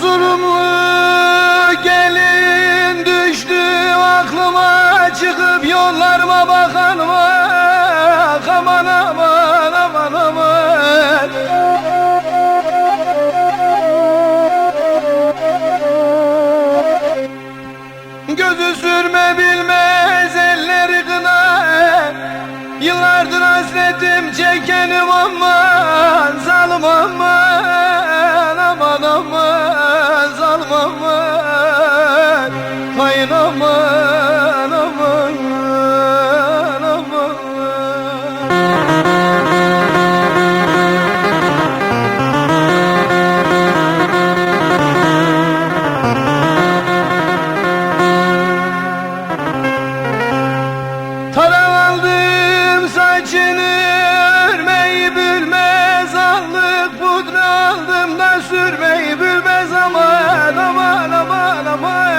Erzurumlu gelin düştü aklıma, çıkıp yollarıma bakan var. Aman aman aman aman. Gözü sürme bilmez elleri kına, yıllardır hasretim çekenim aman. Zalim aman aman aman, zalim aman, kayın aman aman aman. Taran aldım saçını örmeyi bilmez, allık pudra aldım da sürmeyi bilmez aman aman aman aman.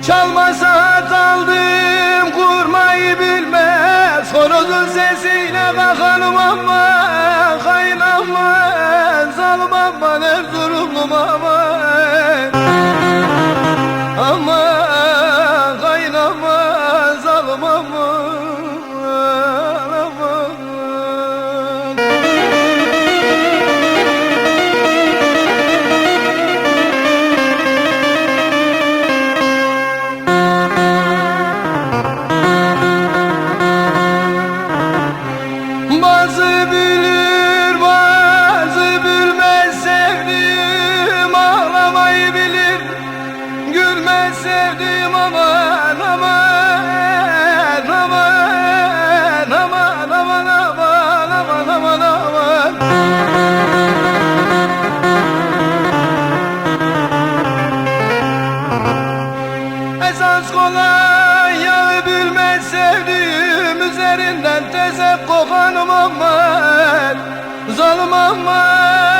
Çalma saat aldım kurmayı bilmez, horozun sesiyle bakalım aman. Kayın aman, zalim aman, Erzurumlum aman. Aman kayın aman, zalim aman aman. Bazı bilir, bazı bilmez sevdiğim, ağlamayı bilir, gülmez sevdiğim aman aman aman aman aman aman aman aman aman. Esas kolay yağı bilmez sevdiğim, üzerinden tezek kokanım aman. Zalim aman